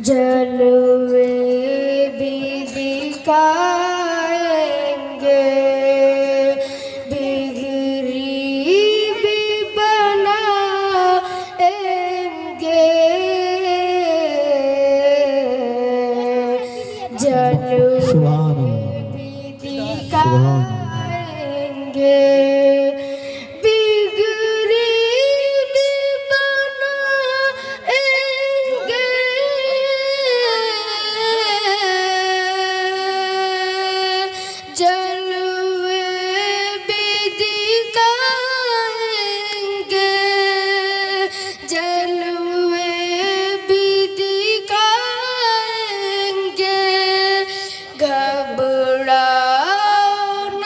जलवे भी दिखाएंगे, बिगड़ी भी बनाएंगे, जलवे भी दिखाएंगे, घबराओ न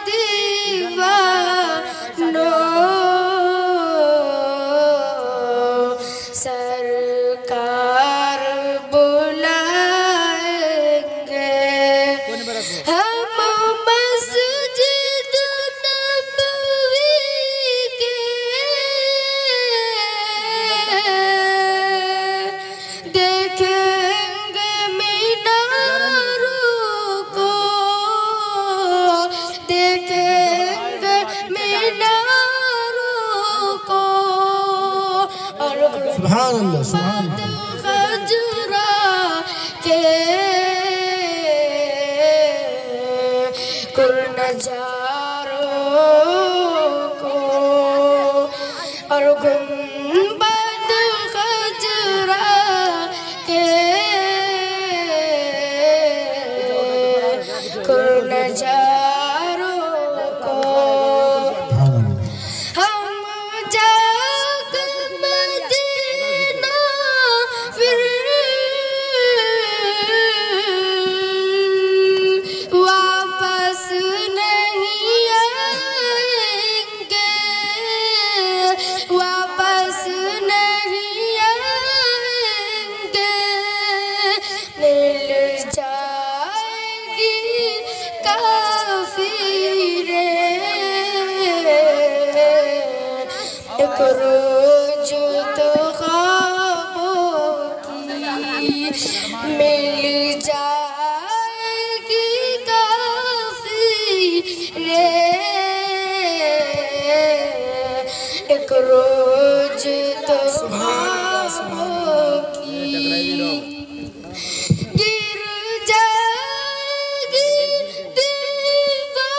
दीवानो, सरकार बुलाएंगे, हम मस्जिद नबवी के देखेंगे मीनारों को, देखेंगे मीनारों को, और सुभान अल्लाह सुभान खजुरा के कुर्नजारों को, और गुंबद खजुरा के कुर्नजारों को, हम जाकर मदीना फिर वापस नहीं आएंगे, वापस नहीं आएंगे, मिल जाएगी काफिरे, एक रोज तो ख्वाबों की मिल जाएगी काफिरे, एक रोज तो ख्वाबों की गिर जाएगी दीवाने,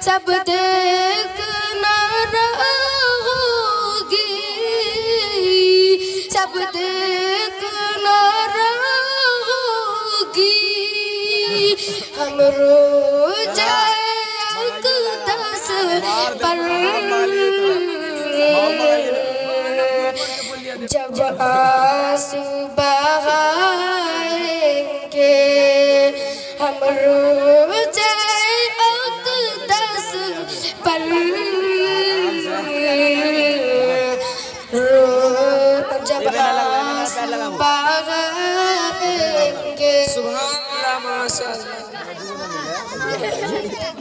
सब देखना रहोगी, सब देखना रहोगी, हम रोज अक़दस पर जब आंसू बहाएंगे, हम रोज अक़दस पर जब आंसू बहाएंगे।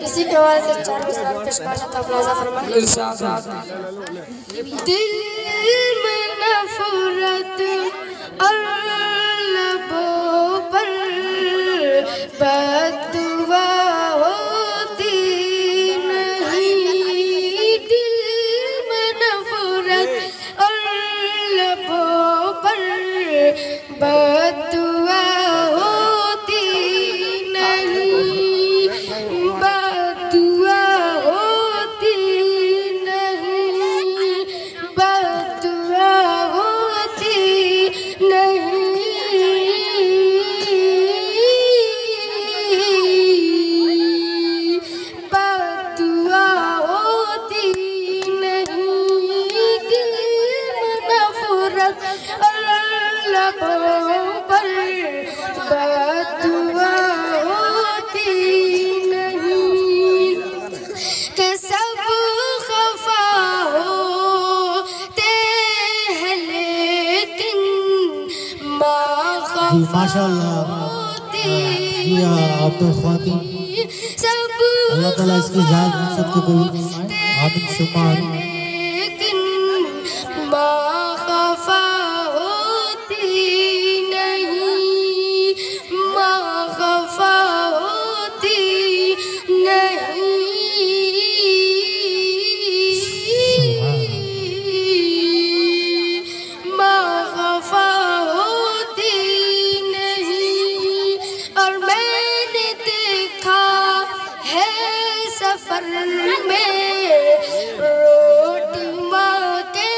इसी के बाद से चार पेश करना था प्लाजा फरमान। दिल में नफरत और लबों पर बद्दुआ होती नहीं, दिल में नफरत और लबों पर बद्दुआ होती नहीं, बद्दुआ होती नहीं, बद्दुआ होती नहीं। और लबों पर बददुआ होती नहीं कि सब खफा होते हैं लेकिन माँ माशाअल्लाह अब्दुल ख्वाती अल्लाह ताला इसकी जात मकसद को कबूल फरमाए। आमीन सुम्मा आमीन। लेकिन माँ खफा होती नहीं, माँ खफा होती नहीं, माँ खफा होती नहीं। और मैंने देखा है सफर में रोटी माँ के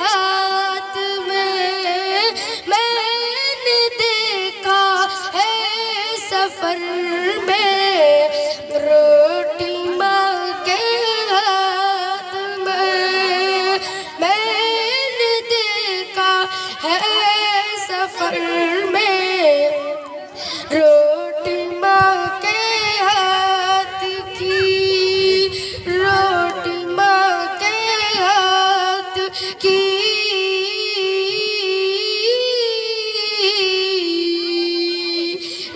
हाथ में, मैंने देखा है सफर में रोटी माँ के हाथ में, मैंने देखा है सफर में रोटी माँ के हाथ की, रोटी माँ के हाथ की,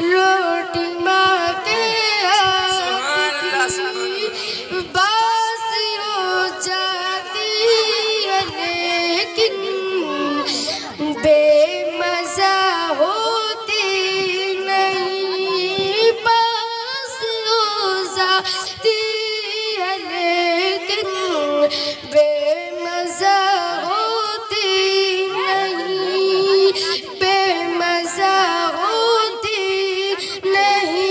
रोटी माँ के हाथ की बासी हो जाती है लेकिन बेमज़ा होती नहीं, बास हो जाती है लेकिन बेमज़ा होती नहीं, बेमज़ा होती नहीं,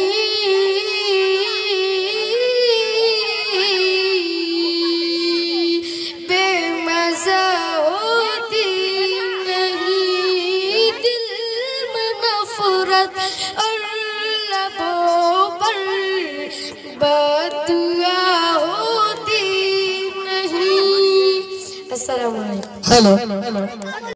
बेमज़ा होती नहीं। दिल में नफ़रत और लबों पर बददुआ होती नहीं। अस्सलाम वालेकुम। हेलो।